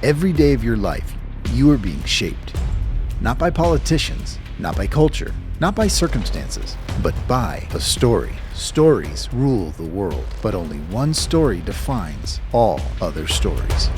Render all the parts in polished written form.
Every day of your life, you are being shaped. Not by politicians, not by culture, not by circumstances, but by a story. Stories rule the world, but only one story defines all other stories.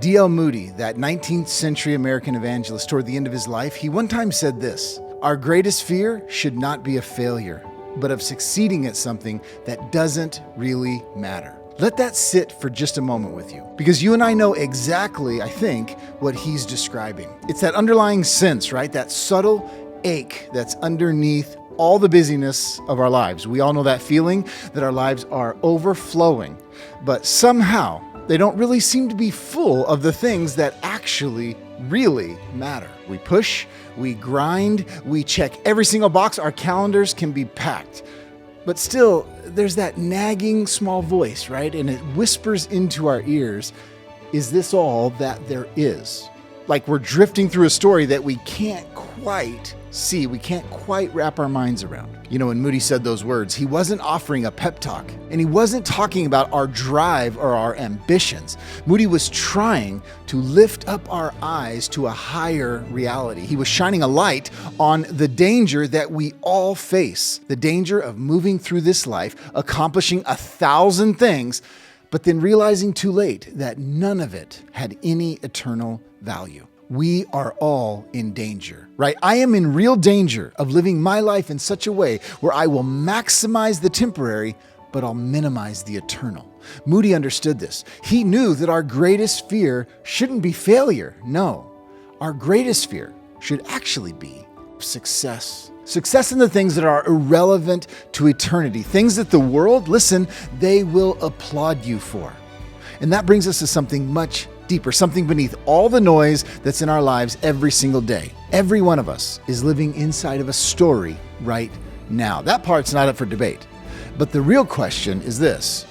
D.L. Moody, that 19th century American evangelist toward the end of his life, he one time said this: "Our greatest fear should not be of failure, but of succeeding at something that doesn't really matter." Let that sit for just a moment with you, because you and I know exactly, I think, what he's describing. It's that underlying sense, right? That subtle ache that's underneath all the busyness of our lives. We all know that feeling that our lives are overflowing, but somehow they don't really seem to be full of the things that actually really matter. We push, we grind, we check every single box. Our calendars can be packed. But still, there's that nagging small voice, right? And it whispers into our ears, is this all that there is? Like we're drifting through a story that we can't quite see, we can't quite wrap our minds around. You know, when Moody said those words, he wasn't offering a pep talk, and he wasn't talking about our drive or our ambitions. Moody was trying to lift up our eyes to a higher reality. He was shining a light on the danger that we all face, the danger of moving through this life, accomplishing 1,000 things, but then realizing too late that none of it had any eternal value. We are all in danger, right? I am in real danger of living my life in such a way where I will maximize the temporary, but I'll minimize the eternal. Moody understood this. He knew that our greatest fear shouldn't be failure. No, our greatest fear should actually be success. Success in the things that are irrelevant to eternity, things that the world, listen, they will applaud you for. And that brings us to something much deeper, something beneath all the noise that's in our lives every single day. Every one of us is living inside of a story right now. That part's not up for debate. But the real question is this: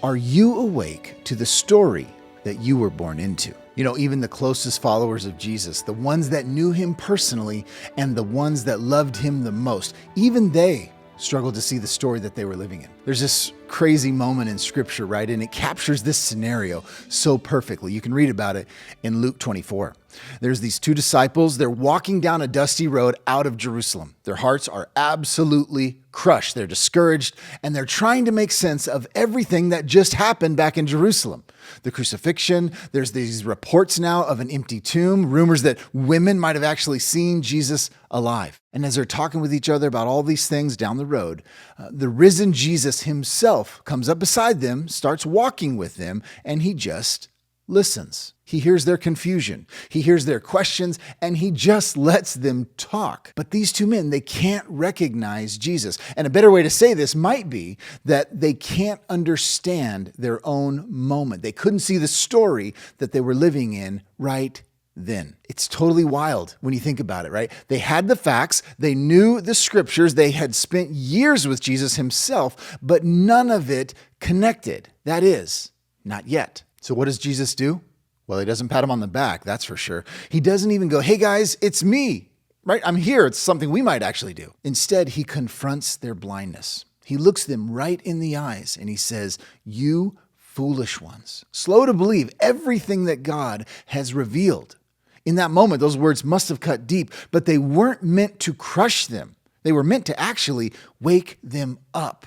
are you awake to the story that you were born into? You know, even the closest followers of Jesus, the ones that knew him personally and the ones that loved him the most, even they struggled to see the story that they were living in. There's this crazy moment in scripture, right? And it captures this scenario so perfectly. You can read about it in Luke 24. There's these two disciples. They're walking down a dusty road out of Jerusalem. Their hearts are absolutely crushed. They're discouraged, and they're trying to make sense of everything that just happened back in Jerusalem. The crucifixion, there's these reports now of an empty tomb, rumors that women might have actually seen Jesus alive. And as they're talking with each other about all these things down the road, the risen Jesus himself comes up beside them, starts walking with them, and he just listens. He hears their confusion. He hears their questions, and he just lets them talk. But these two men, they can't recognize Jesus. And a better way to say this might be that they can't understand their own moment. They couldn't see the story that they were living in right then. It's totally wild when you think about it, right? They had the facts, they knew the scriptures, they had spent years with Jesus himself, but none of it connected. That is, not yet. So what does Jesus do? Well, he doesn't pat him on the back, that's for sure. He doesn't even go, "Hey guys, it's me," right? "I'm here." It's something we might actually do. Instead, he confronts their blindness. He looks them right in the eyes and he says, "You foolish ones, slow to believe everything that God has revealed." In that moment, those words must have cut deep, but they weren't meant to crush them. They were meant to actually wake them up.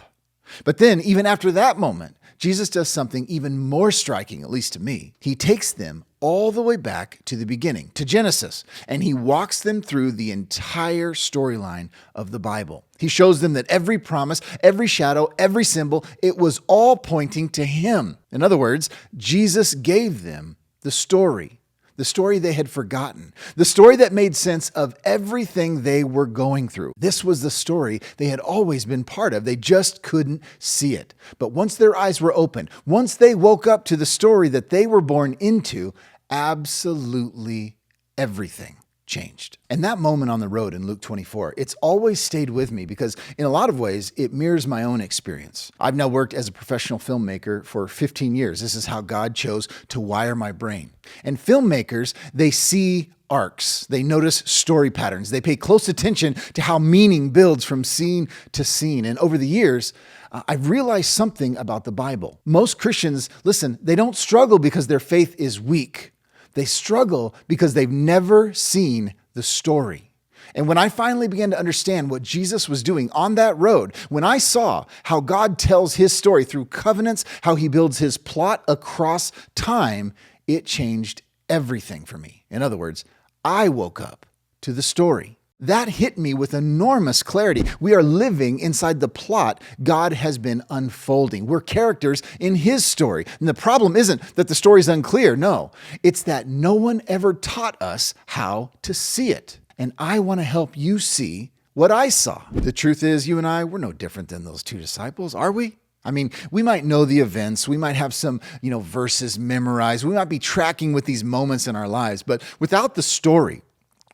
But then, even after that moment, Jesus does something even more striking, at least to me. He takes them all the way back to the beginning, to Genesis, and he walks them through the entire storyline of the Bible. He shows them that every promise, every shadow, every symbol, it was all pointing to him. In other words, Jesus gave them the story they had forgotten, the story that made sense of everything they were going through. This was the story they had always been part of. They just couldn't see it. But once their eyes were opened, once they woke up to the story that they were born into, absolutely everything changed. And that moment on the road in Luke 24, it's always stayed with me because in a lot of ways, it mirrors my own experience. I've now worked as a professional filmmaker for 15 years. This is how God chose to wire my brain. And filmmakers, they see arcs. They notice story patterns. They pay close attention to how meaning builds from scene to scene. And over the years, I've realized something about the Bible. Most Christians, listen, they don't struggle because their faith is weak. They struggle because they've never seen the story. And when I finally began to understand what Jesus was doing on that road, when I saw how God tells his story through covenants, how he builds his plot across time, it changed everything for me. In other words, I woke up to the story. That hit me with enormous clarity. We are living inside the plot God has been unfolding. We're characters in his story. And the problem isn't that the story's unclear. No, it's that no one ever taught us how to see it. And I want to help you see what I saw. The truth is, you and I, we're no different than those two disciples, are we? I mean, we might know the events. We might have some, verses memorized. We might be tracking with these moments in our lives. But without the story,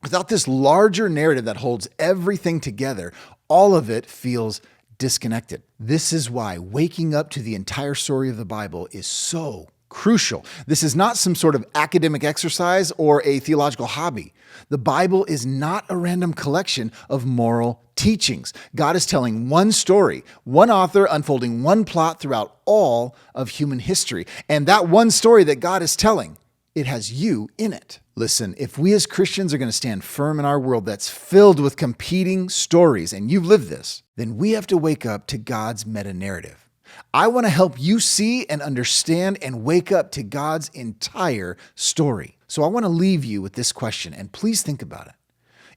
without this larger narrative that holds everything together, all of it feels disconnected. This is why waking up to the entire story of the Bible is so crucial. This is not some sort of academic exercise or a theological hobby. The Bible is not a random collection of moral teachings. God is telling one story, one author unfolding one plot throughout all of human history. And that one story that God is telling, it has you in it. Listen, if we as Christians are going to stand firm in our world that's filled with competing stories, and you've lived this, then we have to wake up to God's meta-narrative. I want to help you see and understand and wake up to God's entire story. So I want to leave you with this question, and please think about it.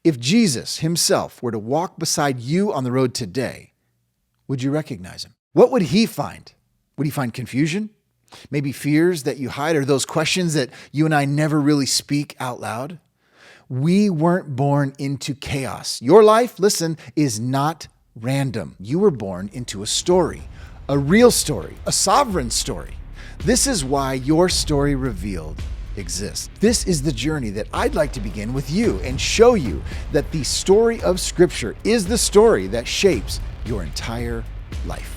If Jesus himself were to walk beside you on the road today, would you recognize him? What would he find? Would he find confusion? Maybe fears that you hide, or those questions that you and I never really speak out loud? We weren't born into chaos. Your life, listen, is not random. You were born into a story, a real story, a sovereign story. This is why Your Story Revealed exists. This is the journey that I'd like to begin with you and show you that the story of Scripture is the story that shapes your entire life.